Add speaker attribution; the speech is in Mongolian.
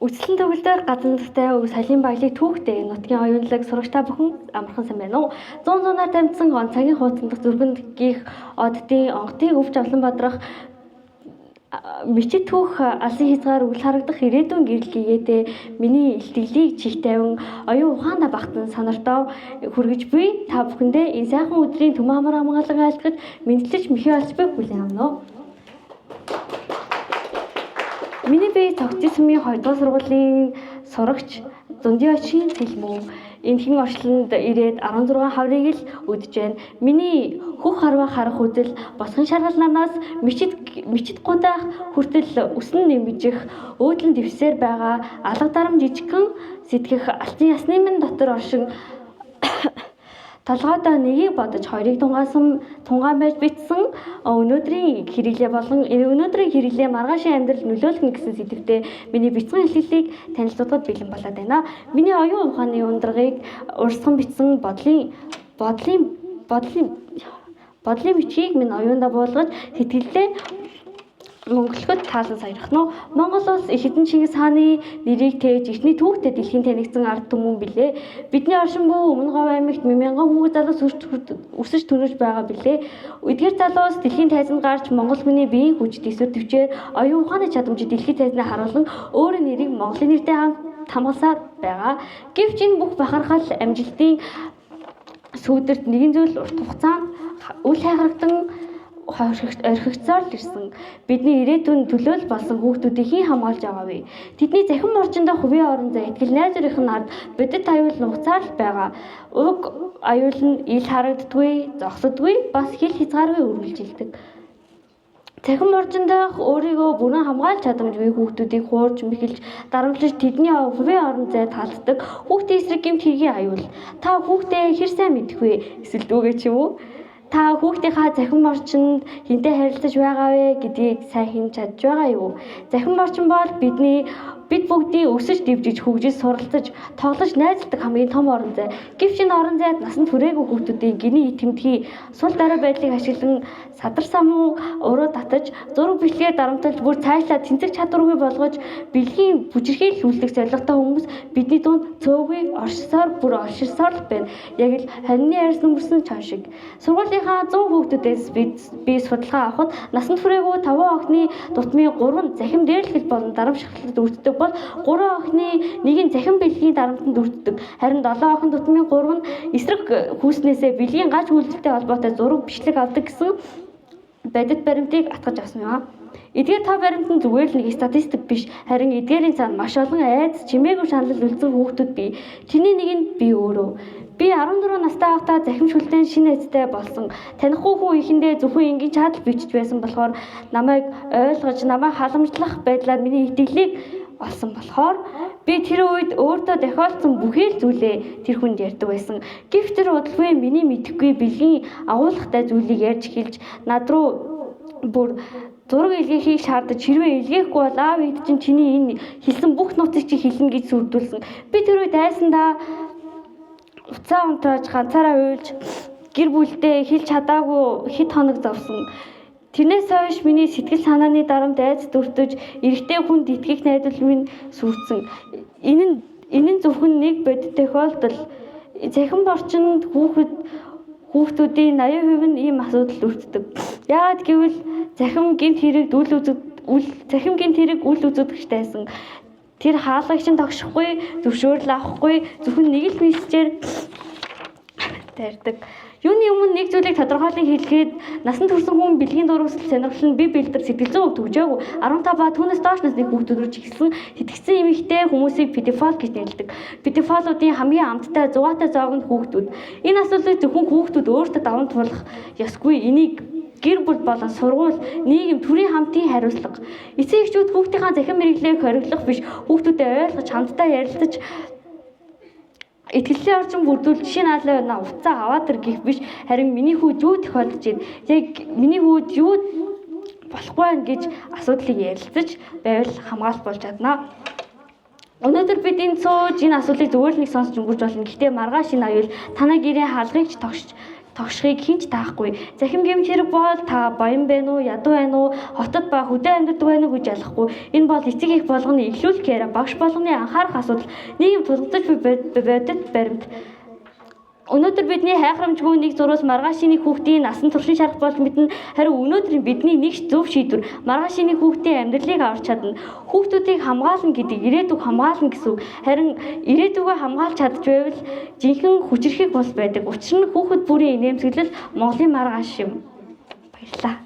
Speaker 1: Үслэн төгөлдөр газар нутагтай салын баялаг түүхтэй нутгийн оюунлаг сурагчтай бүхэн амархан сайн байна уу? 100-100-аар тамдсан он цагийн хуудсан дах зүрхэнд гих оддын онготыг өвч авлан бодрох мичит түүх алсын хязгаар үл харагдах ирээдүйн гэрэл гээдээ миний илтгэлийг чих тавин оюун ухаандаа багтан санартаа хүргэж буй та бүхэндээ энэ сайхан өдрийн төмөн амар амгалан айлтгаж мэдлэж мэхий олж буй хүлээн авна. Миний бие тогтсон сүмийн 2 дугаар сургуулийн сурагч Зундын очийн цэлмүү энэхэн орчлонд ирээд 16 хаврыг л үдэж байна. Миний хөх харваа харах үдэл босгон шаргал нарнаас мичит гудаах хүртэл өснө нэмжих өөдлөн дэвсээр байгаа алга дарам жижигхэн сэтгэх алтын ясны минь дотор оршин толгойдоо нэгийг бодож хоёрыг тунгаан байж битсэн өнөөдрийн хэрэглээ маргаашийн амьдрал нөлөөлнө гэсэн сэдвтээ миний бяцхан хэлхийлийг танилцуулахад бэлэн болоод байна. Миний оюун ухааны ундрагыг урсган бичсэн бодлын бичгийг минь оюундаа буулгаж сэтгэлдээ мөнгөлөхөд таалан саярах нь Монгол улс их хэдэн Чингис хааны нэрийг тээж ихний түүхтэй дэлхийн танигдсан ард түмэн билээ. Бидний оршин буй Өмнө Говь аймагт мянган хүүхэд залуус өсөж төрөж байгаа билээ. Эдгээр залуус дэлхийн тайзанд гарч Монгол хүний биеийн хүчит эсвэр төвчээр оюун ухааны чадамжид дэлхийн тайзнаа харуулan өөрийн нэрийг Монголын нэртэй хамгаалсаар байгаа. Гэвч энэ бүх бахархал амжилтын сүүдэрт нэгэн зүйл урт хугацаанд үл хайхагдан орхигцоор л ирсэн. Бидний ирээдүйн төлөөл болсон хүүхдүүдийг хэн хамгаалж байгаа вэ? Тэдний захин орчиндөө хувийн орон зай итгэл найзуурын ард бодит аюул нугацаар л байгаа. Уг аюул нь ил харагддаггүй, зогсдоггүй, бас хил хязгааргүй үргэлжилдэг. Захин орчиндоо өөрийгөө бүрэн хамгаалж чадамжгүй хүүхдүүдийг хуурж мэхэлж дарамтлаж тэдний хувийн орон зайд халддаг хүүхдийн эсрэг гэмт хэргийн аюул. Та хүүхдээ хэр сайн мэдэх вэ? Эсвэл дүүгээ ч юм уу? Та хүүхдийнхаа захин орчинд хинтээ харилцаж байгаа вэ гэдгийг сайн хэн чадж байгаа юу? Захин орчин бол бид бүгдийн өсөж дэвжиж хөгжиж суралцаж тоглож найзалдаг хамгийн том орон зай. Гэвч энэ орон зайд насанд хүрээгүй хүүхдүүдийн гиний итгэмдгий сул дараа байдлыг ашиглан садар самуу уруу татаж зураг бичлэгээр дарамтлаж бүр цаашлаад тэнцэх чадваргүй болгож бэлгийн бүжирхийл үлдэх зорилготой хүмүүс бидний дунд цөөхий орширсоор л байна. Яг л хоньны арьс нүмерсэн чон шиг. Сургуулийнхаа 100 хүүхдүүдээс би судалгаа авахад насанд хүрээгүй 5 охины дутмын 3 захин дээрлэх болон дарамтшилтад үрддэг бол 3 охины нэг нь захин бэлгийн дарамтанд үрддэг. Харин 7 охин дутмын 3 нь эсрэг хүүснээсээ бэлгийн гаж үйлдэлтэй холбоотой зураг бичлэг авдаг гэсэн бодит баримтыг атгаж авсан юм. Эдгээр та баримт нь зүгээр л нэг статистик биш, харин эдгээрийн цаана маш олон айдас чимээгүй шанал үлдсэн хүүхдүүд бий. Тэний нэг нь би өөрөө. Би 14 настай байхдаа захим шүлтэн шинэ эцтэй болсон. Танихгүй хүн ихэндээ зөвхөн энгийн чадал бичиж байсан болохоор намайг ойлгож, намайг халамжлах байдлаар миний итгэлийг олсон болохоор би тэр үед өөртөө тохиолдсон бүхий л зүйлээ тэр хүнд ярьдаг байсан. Гэвч тэр удалгүй миний мэдэхгүй бэлгийн агуулгатай зүйлийг ярьж эхэлж над руу бүр зураг илгээхийг шаардаж хэрвээ илгээхгүй бол аав хэд чинь чиний энэ хэлсэн бүх нууцыг чи хэлнэ гэж сүрдүүлсэн. Би тэр үед айсандаа уцаа унтрааж ганцаараа уйлж гэр бүлдээ хэлж чадаагүй хэд хоног зовсон. Тэрнээс хойш миний сэтгэл санааны дарамт айц дүртэж эрэгтэй хүнд итгэх найдвар минь сүрдсэн. Энэ нь зөвхөн нэг бодит тохиолдол. Захин орчинд хүүхдүүдийн 80% нь ийм асуудал үүсдэг. Яагаад гэвэл захин гэмт хэрэг үл үзэгдэхтэйсэн. Тэр хаалгагч нь тогшихгүй, зөвшөөрөл авахгүй, зөвхөн нэг л мессежээр тарьдаг. Юуны өмнө нэг зүйлийг тодорхойлон хэлэхэд насанд хүрсэн хүн бэлгийн дургуйсал сонирхол нь бие биелдэр сэтгэл зүйн төгжөөг 15 ба түүнээс доош насны хүүхдүүд рүү чиглэсэн тэтгэгдсэн эмэгтэй хүмүүсийг педофил гэж нэрлэдэг. Педофилуудын хамгийн амттай зугаатай зоог нь хүүхдүүд. Энэ асуудлыг зөвхөн хүүхдүүд өөртөө даван туулах ёсгүй. Энийг гэр бүл болон сургууль, нийгэм төрийн хамтын хариуцлага. Эцэг эхчүүд хүүхдийнхээ захин мэргэглээг хориглох биш, хүүхдүүдэд ойлгож хамтдаа ярилцаж итгэлээ орчин бүрдүүл жишээ наалаа уцаа аваад ир гэх биш, харин миний хүүд юу тохиолдож байна? Яг миний хүүд юу болохгүй байна гэж асуудлыг ярилцаж байвал хамгаалт болж чадна. Өнөөдөр бид энэ асуулыг зүгээр л нэг сонсож өнгөрч болно. Гэхдээ маргааш энэ аюул танай гэрээ хаалгыг тогшиж тогшхийг хинч таахгүй. Захим гэмт хэрэг бол та баян байна уу, ядуу байна уу, хотод ба хөдөө амьдардаг байна уу гэж ялахгүй. Энэ бол эцэг их болгоны эхлүүлэх яриа, багш болгоны анхаарах асуудал, нийгэм тулгдаж буй бодит баримт. Өнөөдөр бидний хайхрамжгүй нэг зурвас маргаашийн хүүхдийн насан туршийн шарах болж мэднэ. Харин өнөөдөр бидний нэг зөв шийдвэр маргаашийн хүүхдийн амьдралыг аварч чадна. Хүүхдүүдийг хамгаална гэдэг ирээдүг хамгаална гэсэн үг. Харин ирээдүгөө хамгаалж чадж байвал жинхэнэ хүчирхэг бос байдаг. Учир нь хүүхэд бүрийн инээмсэглэл Монголын маргааш юм. Баярлалаа.